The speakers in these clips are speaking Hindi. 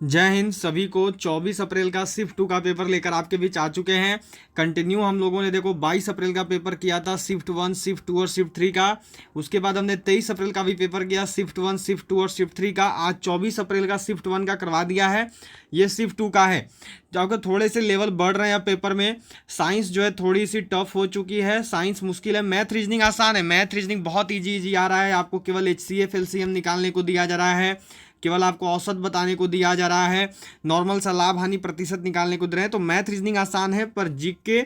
जय हिंद सभी को। 24 अप्रैल का शिफ्ट 2 का पेपर लेकर आपके बीच आ चुके हैं। कंटिन्यू हम लोगों ने देखो 22 अप्रैल का पेपर किया था शिफ्ट 1, शिफ्ट 2 और शिफ्ट 3 का। उसके बाद हमने 23 अप्रैल का भी पेपर किया शिफ्ट 1, शिफ्ट 2 और शिफ्ट 3 का। आज 24 अप्रैल का शिफ्ट 1 का करवा दिया है, ये शिफ्ट 2 का है। तो अगर थोड़े से लेवल बढ़ रहे हैं पेपर में, साइंस जो है थोड़ी सी टफ हो चुकी है, साइंस मुश्किल है, मैथ रीजनिंग आसान है, मैथ रीजनिंग बहुत ईजी आ रहा है। आपको केवल HCF LCM निकालने को दिया जा रहा है, केवल आपको औसत बताने को दिया जा रहा है, नॉर्मल सा लाभ हानि प्रतिशत निकालने को दे रहे हैं। तो मैथ रीजनिंग आसान है, पर जीके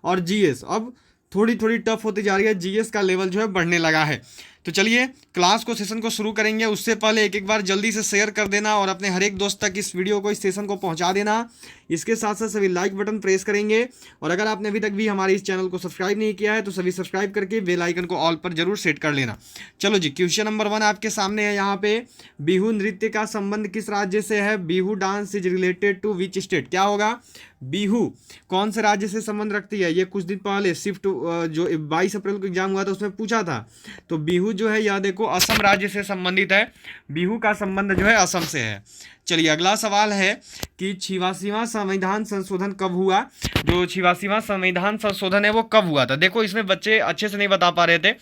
और जीएस अब थोड़ी थोड़ी टफ होती जा रही है। जीएस का लेवल जो है बढ़ने लगा है। तो चलिए क्लास को, सेशन को शुरू करेंगे। उससे पहले एक एक बार जल्दी से शेयर कर देना और अपने हर एक दोस्त तक इस वीडियो को, इस सेशन को पहुंचा देना। इसके साथ साथ सभी लाइक बटन प्रेस करेंगे, और अगर आपने अभी तक भी हमारे इस चैनल को सब्सक्राइब नहीं किया है तो सभी सब्सक्राइब करके बेल आइकन को ऑल पर जरूर सेट कर लेना। चलो जी, क्वेश्चन नंबर 1 आपके सामने है यहाँ पे। बिहू नृत्य का संबंध किस राज्य से है? Bihu dance is related to which state? क्या होगा? बिहू कौन से राज्य से संबंध रखती है? ये कुछ दिन पहले शिफ्ट जो 22 अप्रैल को एग्जाम हुआ था उसमें पूछा था। तो बिहू जो है यह देखो असम राज्य से संबंधित है। बिहू का संबंध जो है असम से है। चलिए अगला सवाल है कि 86वां संविधान संशोधन कब हुआ? जो 86वां संविधान संशोधन है वो कब हुआ था? देखो इसमें बच्चे अच्छे से नहीं बता पा रहे थे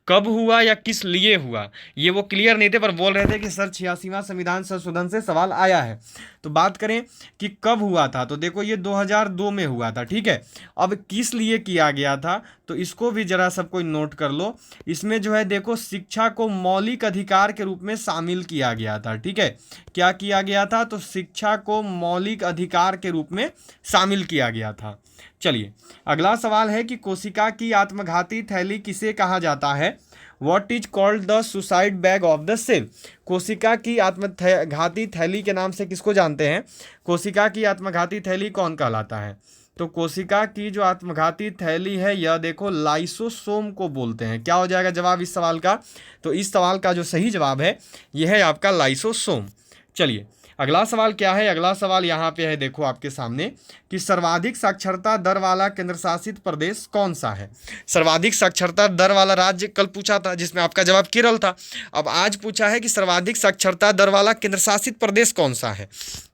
कब हुआ या किस लिए हुआ, ये वो क्लियर नहीं थे, पर बोल रहे थे कि सर 86वां संविधान संशोधन से सवाल आया है। तो बात करें कि कब हुआ था, तो देखो ये 2002 में हुआ था, ठीक है। अब किस लिए किया गया था, तो इसको भी जरा सब कोई नोट कर लो। इसमें जो है देखो शिक्षा को मौलिक अधिकार के रूप में शामिल किया गया था, ठीक है। क्या किया गया था? तो शिक्षा को मौलिक अधिकार के रूप में शामिल किया गया था। चलिए अगला सवाल है कि कोशिका की आत्मघाती थैली किसे कहा जाता है? What is called the suicide bag of the cell? कोशिका की आत्मघाती थैली के नाम से किसको जानते हैं? कोशिका की आत्मघाती थैली कौन कहलाता है? तो कोशिका की जो आत्मघाती थैली है यह देखो लाइसोसोम को बोलते हैं। क्या हो जाएगा जवाब इस सवाल का? तो इस सवाल का जो सही जवाब है यह है आपका लाइसोसोम। चलिए अगला सवाल क्या है? अगला सवाल यहाँ पे है देखो आपके सामने कि सर्वाधिक साक्षरता दर वाला केंद्र शासित प्रदेश कौन सा है? सर्वाधिक साक्षरता दर वाला राज्य कल पूछा था जिसमें आपका जवाब केरल था। अब आज पूछा है कि सर्वाधिक साक्षरता दर वाला केंद्र शासित प्रदेश कौन सा है?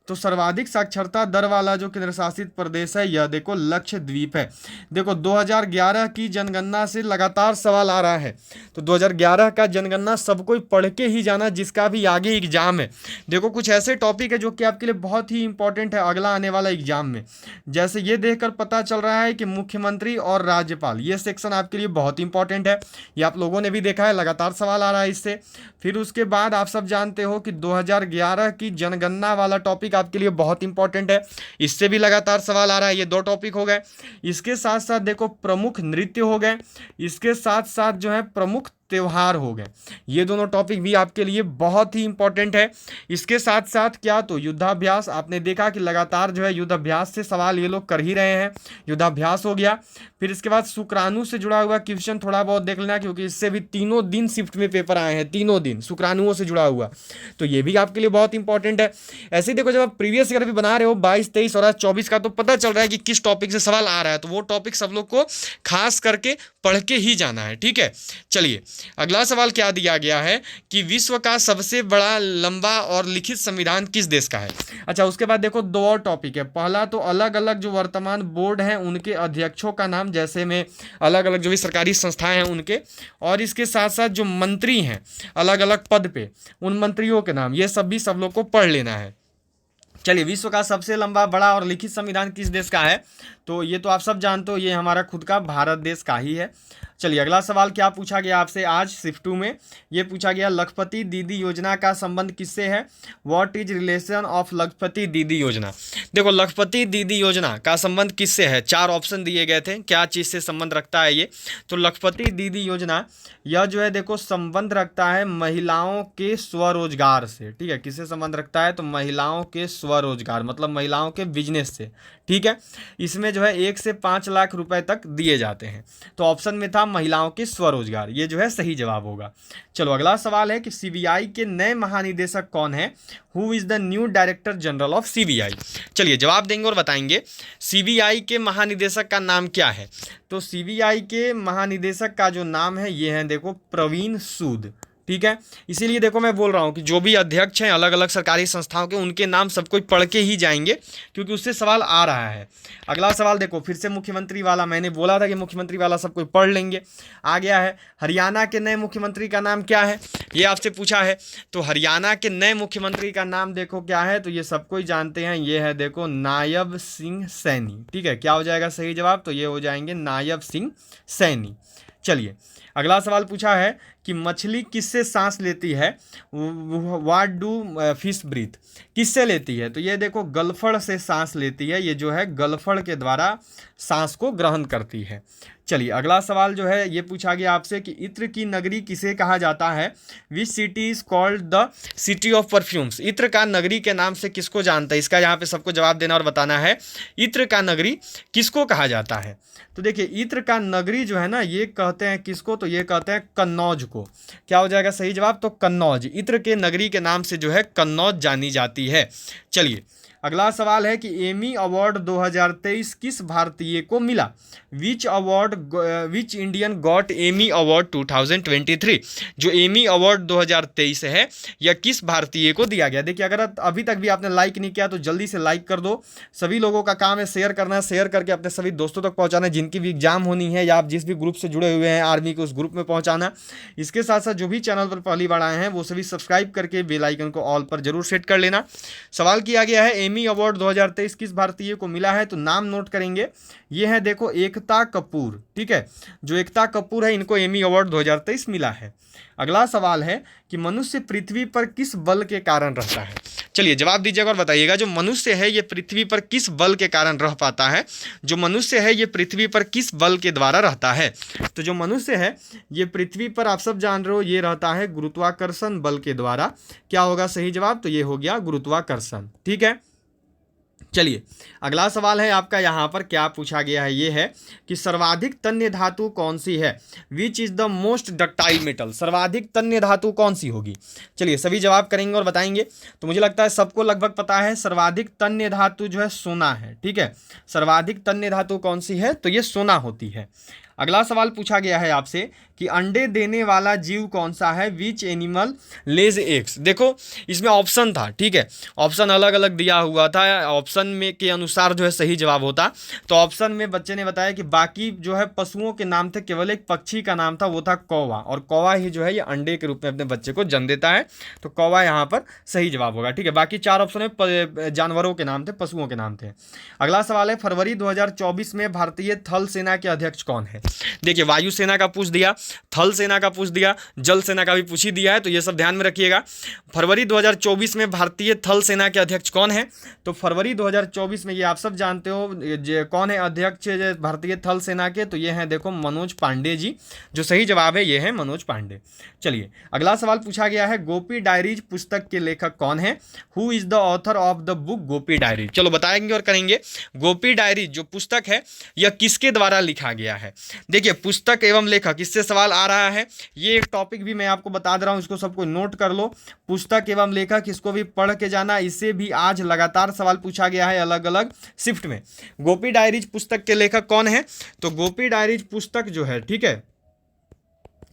तो सर्वाधिक साक्षरता दर वाला जो केंद्र शासित प्रदेश है यह देखो लक्षद्वीप है। देखो 2011 की जनगणना से लगातार सवाल आ रहा है, तो 2011 का जनगणना सब कोई पढ़ के ही जाना जिसका भी आगे एग्जाम है। देखो कुछ ऐसे टॉपिक है जो कि आपके लिए बहुत ही इंपॉर्टेंट है अगला आने वाला एग्जाम में। जैसे ये देखकर पता चल रहा है कि मुख्यमंत्री और राज्यपाल, ये सेक्शन आपके लिए बहुत इंपॉर्टेंट है, ये आप लोगों ने भी देखा है, लगातार सवाल आ रहा है इससे। फिर उसके बाद आप सब जानते हो कि 2011 की जनगणना वाला टॉपिक आपके लिए बहुत इंपॉर्टेंट है, इससे भी लगातार सवाल आ रहा है। ये दो टॉपिक हो गए। इसके साथ साथ देखो प्रमुख नृत्य हो गए, इसके साथ साथ जो है प्रमुख त्योहार हो गए। ये दोनों टॉपिक भी आपके लिए बहुत ही इंपॉर्टेंट है। इसके साथ साथ क्या, तो युद्धाभ्यास, आपने देखा कि लगातार जो है युद्धाभ्यास से सवाल ये लोग कर ही रहे हैं, युद्धाभ्यास हो गया। फिर इसके बाद शुक्राणु से जुड़ा हुआ क्वेश्चन थोड़ा बहुत देख लेना, क्योंकि इससे भी तीनों दिन शिफ्ट में पेपर आए हैं, तीनों दिन शुक्राणुओं से जुड़ा हुआ, तो ये भी आपके लिए बहुत इंपॉर्टेंट है। ऐसे ही देखो जब आप प्रीवियस ईयर भी बना रहे हो 22, 23 और आज 24 का, तो पता चल रहा है कि किस टॉपिक से सवाल आ रहा है, तो वो टॉपिक सब लोग को खास करके पढ़ के ही जाना है, ठीक है। चलिए अगला सवाल क्या दिया गया है कि विश्व का सबसे बड़ा लंबा और लिखित संविधान किस देश का है? अच्छा उसके बाद देखो दो और टॉपिक है। पहला तो अलग अलग जो वर्तमान बोर्ड हैं उनके अध्यक्षों का नाम, जैसे में अलग अलग जो भी सरकारी संस्थाएं हैं उनके, और इसके साथ साथ जो मंत्री हैं अलग अलग पद पे उन मंत्रियों के नाम, ये सब भी सब लोग को पढ़ लेना है। चलिए विश्व का सबसे लंबा, बड़ा और लिखित संविधान किस देश का है? तो ये तो आप सब जानते हो, ये हमारा खुद का भारत देश का ही है। चलिए अगला सवाल क्या पूछा गया आपसे आज शिफ्ट 2 में? ये पूछा गया लखपति दीदी योजना का संबंध किससे है? व्हाट इज रिलेशन ऑफ लखपति दीदी योजना? देखो लखपति दीदी योजना का संबंध किससे है? 4 ऑप्शन दिए गए थे, क्या चीज़ से संबंध रखता है ये? तो लखपति दीदी योजना यह जो है देखो संबंध रखता है महिलाओं के स्वरोजगार से, ठीक है। किससे संबंध रखता है? तो महिलाओं के स्वरोजगार, मतलब महिलाओं के बिजनेस से, ठीक है। इसमें जो है 1 से 5 लाख रुपए तक दिए जाते हैं। तो ऑप्शन में था महिलाओं के स्वरोजगार, ये जो है सही जवाब होगा। चलो अगला सवाल है कि सीबीआई के नए महानिदेशक कौन है? Who is the new director general of CBI? चलिए जवाब देंगे और बताएंगे सीबीआई के महानिदेशक का नाम क्या है। तो सीबीआई के महानिदेशक का जो नाम है ये है देखो प्रवीण सूद, ठीक है। इसीलिए देखो मैं बोल रहा हूँ कि जो भी अध्यक्ष हैं अलग अलग सरकारी संस्थाओं के, उनके नाम सब कोई पढ़ के ही जाएंगे, क्योंकि उससे सवाल आ रहा है। अगला सवाल देखो, फिर से मुख्यमंत्री वाला, मैंने बोला था कि मुख्यमंत्री वाला सब कोई पढ़ लेंगे। आ गया है, हरियाणा के नए मुख्यमंत्री का नाम क्या है, ये आपसे पूछा है। तो हरियाणा के नए मुख्यमंत्री का नाम देखो क्या है, तो ये सब कोई जानते हैं, ये है देखो नायब सिंह सैनी। ठीक है, क्या हो जाएगा सही जवाब, तो ये हो जाएंगे नायब सिंह सैनी। चलिए अगला सवाल पूछा है कि मछली किससे सांस लेती है, व्हाट डू फिश ब्रीथ, किससे लेती है, तो ये देखो गलफड़ से सांस लेती है, ये जो है गलफड़ के द्वारा सांस को ग्रहण करती है। चलिए अगला सवाल जो है ये पूछा गया आपसे कि इत्र की नगरी किसे कहा जाता है, which city is called the city of perfumes, इत्र का नगरी के नाम से किसको जानता है, इसका यहाँ पे सबको जवाब देना और बताना है, इत्र का नगरी किसको कहा जाता है। तो देखिए इत्र का नगरी जो है ना, ये कहते हैं किसको, तो ये कहते हैं कन्नौज को। क्या हो जाएगा सही जवाब, तो कन्नौज, इत्र के नगरी के नाम से जो है कन्नौज जानी जाती है। चलिए अगला सवाल है कि एमी अवार्ड 2023 किस भारतीय को मिला, which Indian got Emmy award 2023, जो एमी अवार्ड 2023 है यह किस भारतीय को दिया गया। देखिए अगर अभी तक भी आपने लाइक नहीं किया तो जल्दी से लाइक कर दो, सभी लोगों का काम है शेयर करना, शेयर करके अपने सभी दोस्तों तक पहुंचाना जिनकी भी एग्जाम होनी है, या आप जिस भी ग्रुप से जुड़े हुए हैं आर्मी के, उस ग्रुप में पहुंचाना। इसके साथ साथ जो भी चैनल पर पहली बार आए हैं वो सभी सब्सक्राइब करके बेल आइकन को ऑल पर जरूर सेट कर लेना। सवाल किया गया है एमी अवार्ड 2023 किस भारतीय को मिला है, तो नाम नोट करेंगे, ये है देखो एकता कपूर। ठीक है, जो एकता कपूर है इनको एमी अवार्ड 2023 मिला है। अगला सवाल है कि मनुष्य पृथ्वी पर किस बल के कारण रहता है। चलिए जवाब दीजिएगा और बताइएगा, जो मनुष्य है ये पृथ्वी पर किस बल के कारण रह पाता है, जो मनुष्य है ये पृथ्वी पर किस बल के द्वारा रहता है। तो जो मनुष्य है ये पृथ्वी पर आप सब जान रहे हो ये रहता है गुरुत्वाकर्षण बल के द्वारा। क्या होगा सही जवाब, तो ये हो गया गुरुत्वाकर्षण। ठीक है, चलिए अगला सवाल है आपका, यहाँ पर क्या पूछा गया है, ये है कि सर्वाधिक तन्य धातु कौन सी है, which is the most ductile metal, सर्वाधिक तन्य धातु कौन सी होगी। चलिए सभी जवाब करेंगे और बताएंगे। तो मुझे लगता है सबको लगभग पता है, सर्वाधिक तन्य धातु जो है सोना है। ठीक है, सर्वाधिक तन्य धातु कौन सी है, तो ये सोना होती है। अगला सवाल पूछा गया है आपसे कि अंडे देने वाला जीव कौन सा है, विच एनिमल लेज एग्स। देखो इसमें ऑप्शन था, ठीक है, ऑप्शन अलग अलग दिया हुआ था, ऑप्शन में के अनुसार जो है सही जवाब होता। तो ऑप्शन में बच्चे ने बताया कि बाकी जो है पशुओं के नाम थे, केवल एक पक्षी का नाम था वो था कौवा, और कौवा ही जो है ये अंडे के रूप में अपने बच्चे को जन्म देता है, तो कौवा यहाँ पर सही जवाब होगा। ठीक है, बाकी चार ऑप्शन में जानवरों के नाम थे, पशुओं के नाम थे। अगला सवाल है फरवरी 2024 में भारतीय थल सेना के अध्यक्ष कौन है। देखिए वायुसेना का पूछ दिया, थल सेना का पूछ दिया, जल सेना का भी पूछ ही दिया है, तो ये सब ध्यान में रखिएगा। फरवरी 2024 में भारतीय थल सेना के अध्यक्ष कौन है, तो फरवरी 2024 में ये आप सब जानते हो कौन है अध्यक्ष भारतीय थल सेना के, तो ये हैं देखो मनोज पांडे जी, जो सही जवाब है ये है मनोज पांडे। चलिए अगला सवाल पूछा गया है गोपी डायरीज पुस्तक के लेखक कौन है, who is the author of the book Gopi diaries. चलो बताएंगे और करेंगे। गोपी डायरीज जो पुस्तक है यह किसके द्वारा लिखा गया है। देखिए पुस्तक एवं लेखक, इससे सवाल आ रहा है, ये एक टॉपिक भी मैं आपको बता दे रहा हूं, इसको सबको नोट कर लो। पुस्तक एवं लेखक, इसको भी पढ़ के जाना, इससे भी आज लगातार सवाल पूछा गया है अलग अलग शिफ्ट में। गोपी डायरीज पुस्तक के लेखक कौन है, तो गोपी डायरीज पुस्तक जो है, ठीक है,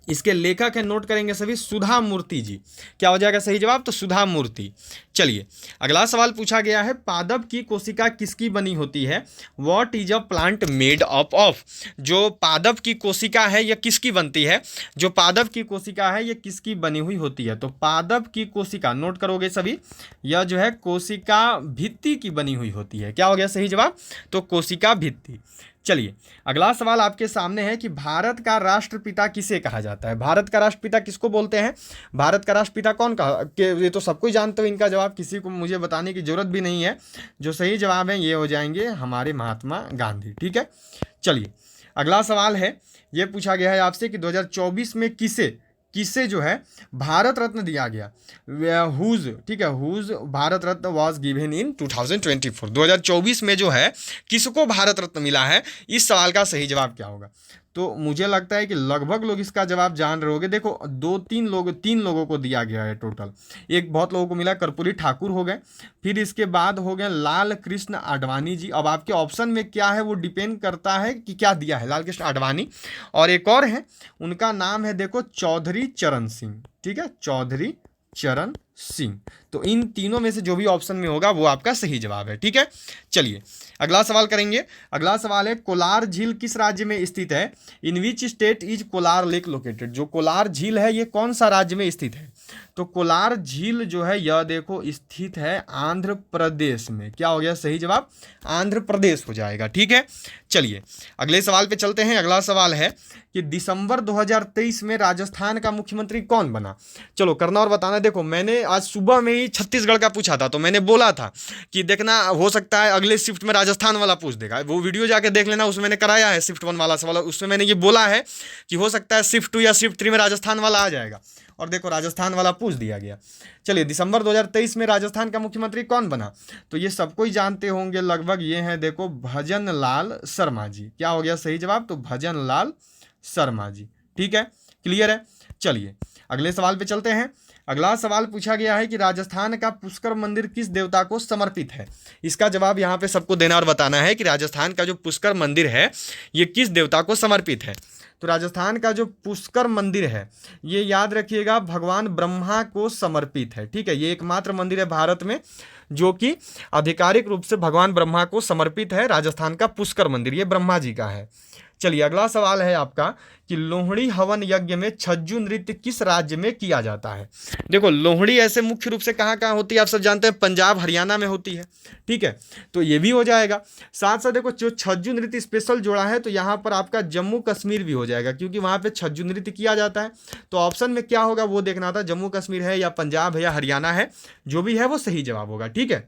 इसके लेखक है, नोट करेंगे सभी, सुधा मूर्ति जी। क्या हो जाएगा सही जवाब, तो सुधा मूर्ति। चलिए अगला सवाल पूछा गया है पादप की कोशिका किसकी बनी होती है, what is a plant made up of. जो पादप की कोशिका है यह किसकी बनती है, जो पादप की कोशिका है यह किसकी बनी हुई होती है, तो पादप की कोशिका नोट करोगे सभी, यह जो है कोशिका भित्ति की बनी हुई होती है। क्या हो गया सही जवाब, तो कोशिका भित्ति। चलिए अगला सवाल आपके सामने है कि भारत का राष्ट्रपिता किसे कहा जाता है। भारत का राष्ट्रपिता किसको बोलते हैं, भारत का राष्ट्रपिता कौन कहा, ये तो सबको ही जानते हो, इनका जवाब किसी को मुझे बताने की जरूरत भी नहीं है। जो सही जवाब है ये हो जाएंगे हमारे महात्मा गांधी। ठीक है, चलिए अगला सवाल है, ये पूछा गया है आपसे कि 2024 में किसे जो है भारत रत्न दिया गया, हुज, ठीक है, whose Bharat Ratna was given in 2024। 2024 में जो है किसको भारत रत्न मिला है, इस सवाल का सही जवाब क्या होगा। तो मुझे लगता है कि लगभग लोग इसका जवाब जान रहे होंगे। देखो तीन लोगों को दिया गया है टोटल, एक बहुत लोगों को मिला, कर्पूरी ठाकुर हो गए, फिर इसके बाद हो गए लाल कृष्ण आडवाणी जी। अब आपके ऑप्शन में क्या है वो डिपेंड करता है कि क्या दिया है, लाल कृष्ण आडवाणी, और एक और है उनका नाम है देखो चौधरी चरण सिंह। ठीक है, चौधरी चरण सिंह। तो इन तीनों में से जो भी ऑप्शन में होगा वो आपका सही जवाब है। ठीक है, चलिए अगला सवाल करेंगे। अगला सवाल है, कोलार झील किस राज्य में स्थित है? In which state is Kolar lake located? जो कोलार झील है ये कौन सा राज्य में स्थित है? तो कोलार झील जो है यह देखो स्थित है आंध्र प्रदेश में। क्या हो गया सही जवाब? आंध्र प्रदेश हो जाएगा। ठीक है, चलिए अगले सवाल पे चलते हैं। अगला सवाल है कि दिसंबर 2023 में राजस्थान का मुख्यमंत्री कौन बना? चलो करना और बताना। देखो मैंने आज सुबह में ही छत्तीसगढ़ का पूछा था, तो मैंने बोला था कि देखना हो सकता है अगले शिफ्ट में राजस्थान वाला पूछ देगा। वो वीडियो जाके देख लेना, उसमें मैंने कराया है शिफ्ट 1 वाला सवाल। उसमें मैंने ये बोला है कि हो सकता है शिफ्ट 2 या शिफ्ट 3 में राजस्थान वाला आ जाएगा, और देखो राजस्थान वाला पूछ दिया गया। चलिए दिसंबर 2023 में राजस्थान का मुख्यमंत्री कौन बना? तो ये सबको ही जानते होंगे लगभग, ये हैं देखो भजन लाल शर्मा जी। क्या हो गया सही जवाब? तो भजन लाल शर्मा जी। ठीक है, क्लियर है। चलिए अगले सवाल पे चलते हैं। अगला सवाल पूछा गया है कि राजस्थान का पुष्कर मंदिर किस देवता को समर्पित है? इसका जवाब यहाँ पे सबको देना और बताना है कि राजस्थान का जो पुष्कर मंदिर है ये किस देवता को समर्पित है। तो राजस्थान का जो पुष्कर मंदिर है ये याद रखिएगा भगवान ब्रह्मा को समर्पित है। ठीक है, ये एकमात्र मंदिर है भारत में जो कि आधिकारिक रूप से भगवान ब्रह्मा को समर्पित है। राजस्थान का पुष्कर मंदिर ये ब्रह्मा जी का है। चलिए अगला सवाल है आपका कि लोहड़ी हवन यज्ञ में छज्जू नृत्य किस राज्य में किया जाता है? देखो लोहड़ी ऐसे मुख्य रूप से कहाँ कहाँ होती है आप सब जानते हैं, पंजाब हरियाणा में होती है। ठीक है, तो ये भी हो जाएगा। साथ साथ देखो जो छज्जू नृत्य स्पेशल जोड़ा है तो यहाँ पर आपका जम्मू कश्मीर भी हो जाएगा, क्योंकि वहाँ पे छज्जू नृत्य किया जाता है। तो ऑप्शन में क्या होगा वो देखना था, जम्मू कश्मीर है या पंजाब है या हरियाणा है, जो भी है वो सही जवाब होगा। ठीक है,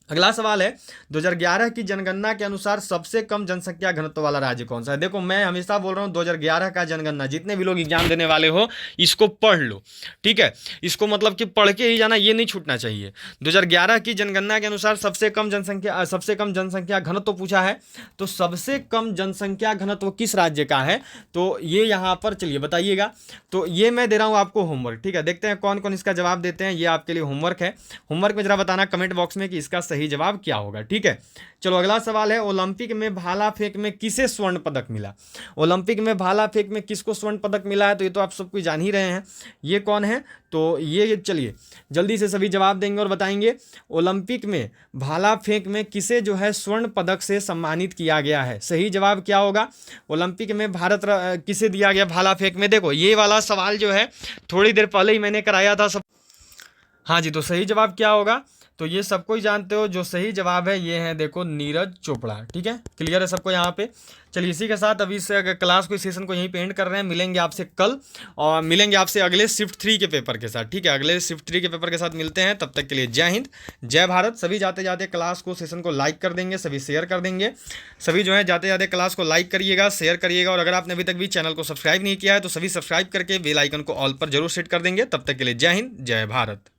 अगला सवाल है 2011 की जनगणना के अनुसार सबसे कम जनसंख्या घनत्व वाला राज्य कौन सा है? देखो मैं हमेशा बोल रहा हूँ 2011 का जनगणना, जितने भी लोग एग्जाम देने वाले हो इसको पढ़ लो। ठीक है, इसको मतलब कि पढ़ के ही जाना, ये नहीं छूटना चाहिए। 2011 की जनगणना के अनुसार सबसे कम जनसंख्या घनत्व पूछा है, तो सबसे कम जनसंख्या घनत्व किस राज्य का है? तो ये यहाँ पर चलिए बताइएगा। तो ये मैं दे रहा हूँ आपको होमवर्क। ठीक है, देखते हैं कौन कौन इसका जवाब देते हैं। ये आपके लिए होमवर्क है। होमवर्क में जरा बताना कमेंट बॉक्स में कि इसका सही जवाब क्या होगा। ठीक है, चलो अगला सवाल है, ओलंपिक में भाला फेंक में किसे स्वर्ण पदक मिला? ओलंपिक में भाला फेंक में किसको स्वर्ण पदक मिला है? तो ये तो आप सबको जान ही रहे हैं, ये कौन है? तो ये चलिए जल्दी से सभी जवाब देंगे और बताएंगे। ओलंपिक में भाला फेंक में किसे जो है स्वर्ण पदक से सम्मानित किया गया है? सही जवाब क्या होगा? ओलंपिक में किसे दिया गया भाला फेंक में? देखो ये वाला सवाल जो है थोड़ी देर पहले ही मैंने कराया था सब। हाँ जी, तो सही जवाब क्या होगा? तो ये सबको ही जानते हो, जो सही जवाब है ये है देखो नीरज चोपड़ा। ठीक है, क्लियर है सबको यहाँ पे। चलिए इसी के साथ अभी से क्लास को, सेशन को यहीं पे एंड कर रहे हैं। मिलेंगे आपसे कल और मिलेंगे आपसे अगले शिफ्ट 3 के पेपर के साथ। ठीक है, अगले शिफ्ट 3 के पेपर के साथ मिलते हैं। तब तक के लिए जय हिंद जय भारत। सभी जाते जाते क्लास को, सेशन को लाइक कर देंगे, सभी शेयर कर देंगे। सभी जो है जाते जाते क्लास को लाइक करिएगा, शेयर करिएगा, और अगर आपने अभी तक भी चैनल को सब्सक्राइब नहीं किया है तो सभी सब्सक्राइब करके बेल आइकन को ऑल पर जरूर सेट कर देंगे। तब तक के लिए जय हिंद जय भारत।